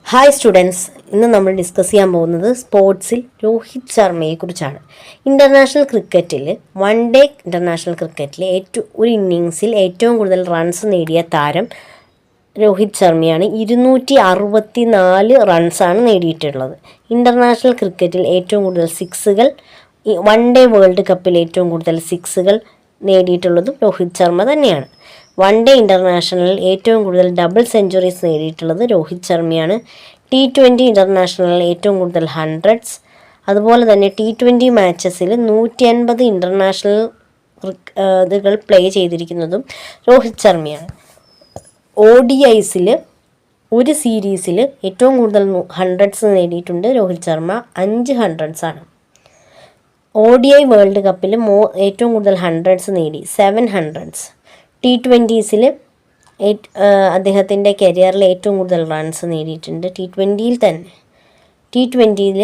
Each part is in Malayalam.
ഹായ് സ്റ്റുഡൻസ്, ഇന്ന് നമ്മൾ ഡിസ്കസ് ചെയ്യാൻ പോകുന്നത് സ്പോർട്സിൽ രോഹിത് ശർമ്മയെക്കുറിച്ചാണ്. ഇൻ്റർനാഷണൽ ക്രിക്കറ്റിൽ വൺ ഡേ ഇൻ്റർനാഷണൽ ക്രിക്കറ്റിൽ ഒരു ഇന്നിങ്സിൽ ഏറ്റവും കൂടുതൽ റൺസ് നേടിയ താരം രോഹിത് ശർമ്മയാണ്. 264 റൺസാണ് നേടിയിട്ടുള്ളത്. ഇൻ്റർനാഷണൽ ക്രിക്കറ്റിൽ ഏറ്റവും കൂടുതൽ സിക്സുകൾ, വൺ ഡേ വേൾഡ് കപ്പിൽ ഏറ്റവും കൂടുതൽ സിക്സുകൾ നേടിയിട്ടുള്ളതും രോഹിത് ശർമ്മ തന്നെയാണ്. വൺ ഡേ ഇൻ്റർനാഷണലിൽ ഏറ്റവും കൂടുതൽ ഡബിൾ സെഞ്ചുറീസ് നേടിയിട്ടുള്ളത് രോഹിത് ശർമ്മയാണ്. T20 ഇൻ്റർനാഷണലിൽ ഏറ്റവും കൂടുതൽ ഹൺഡ്രഡ്സ്, അതുപോലെ തന്നെ T20 മാച്ചസിൽ 150 ഇൻ്റർനാഷണൽ ഇതുകൾ പ്ലേ ചെയ്തിരിക്കുന്നതും രോഹിത് ശർമ്മയാണ്. ODIസിൽ ഒരു സീരീസിൽ ഏറ്റവും കൂടുതൽ ഹൺഡ്രഡ്സ് നേടിയിട്ടുണ്ട് രോഹിത് ശർമ്മ, 5 ഹൺഡ്രഡ്സാണ്. ODI വേൾഡ് കപ്പിൽ ഏറ്റവും കൂടുതൽ ഹൺഡ്രഡ്സ് നേടി, 7 ഹൺഡ്രഡ്സ്. T20സിൽ അദ്ദേഹത്തിൻ്റെ കരിയറിൽ ഏറ്റവും കൂടുതൽ റൺസ് നേടിയിട്ടുണ്ട്. T20യിൽ തന്നെ T20യിൽ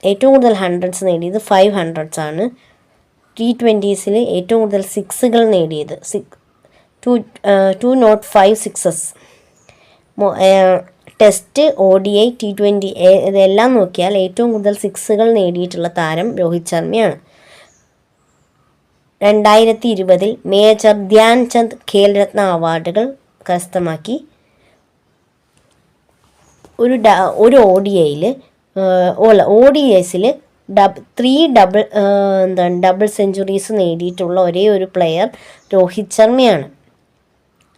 ഏറ്റവും കൂടുതൽ ഹൺഡ്രഡ്സ് നേടിയത് 5 ഹൺഡ്രഡ്സാണ്. T20സിൽ ഏറ്റവും കൂടുതൽ സിക്സുകൾ നേടിയത് 205 സിക്സസ്. ടെസ്റ്റ്, ODI, T20 ഇതെല്ലാം നോക്കിയാൽ ഏറ്റവും കൂടുതൽ സിക്സുകൾ നേടിയിട്ടുള്ള താരം രോഹിത് ശർമ്മയാണ്. 2020 മേജർ ധ്യാൻചന്ദ് ഖേൽ രത്ന അവാർഡുകൾ കരസ്ഥമാക്കി. ഒരു ODIസിൽ 3 ഡബിൾ സെഞ്ചുറീസ് നേടിയിട്ടുള്ള ഒരേ ഒരു പ്ലെയർ രോഹിത് ശർമ്മയാണ്.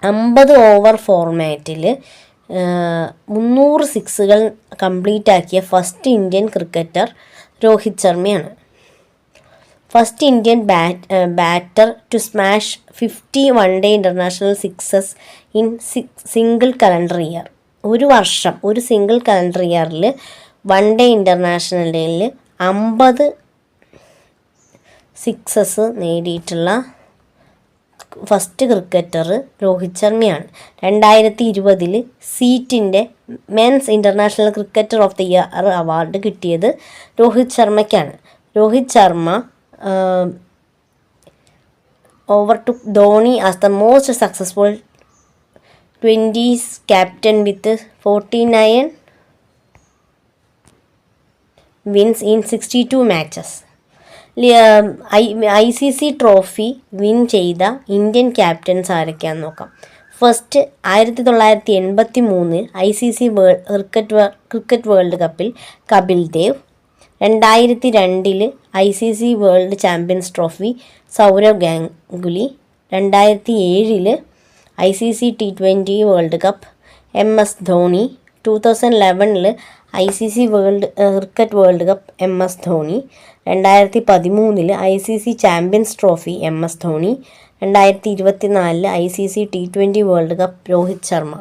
50 ഓവർ ഫോർമാറ്റിൽ 300 സിക്സുകൾ കംപ്ലീറ്റ് ആക്കിയ ഫസ്റ്റ് ഇന്ത്യൻ ക്രിക്കറ്റർ രോഹിത് ശർമ്മയാണ്. First Indian batter to smash 50 one day international sixes in single calendar year. ഒരു സിംഗിൾ കലണ്ടർ ഇയറിൽ വൺ ഡേ ഇൻ്റർനാഷണലിൽ 50 സിക്സസ് നേടിയിട്ടുള്ള ഫസ്റ്റ് ക്രിക്കറ്റർ രോഹിത് ശർമ്മയാണ്. 2020 സീറ്റിൻ്റെ men's international cricketer of the year award കിട്ടിയത് രോഹിത് ശർമ്മയ്ക്കാണ്. Rohit Sharma overtook Dhoni as the most successful 20s captain with 49 wins in 62 matches. ICC trophy win ചെയ്ത ഇന്ത്യൻ ക്യാപ്റ്റൻസ് ആരൊക്കെയാണെന്ന് നോക്കാം. ഫസ്റ്റ് 1983 ICC ക്രിക്കറ്റ് വേൾഡ് കപ്പിൽ Kapil Dev. 2002 ICC world champions trophy Sourav Ganguly. 2007 ICC T20 world cup MS Dhoni. 2011 ICC cricket world cup MS Dhoni. 2013 ICC champions trophy MS Dhoni. 2024 ICC T20 world cup Rohit Sharma.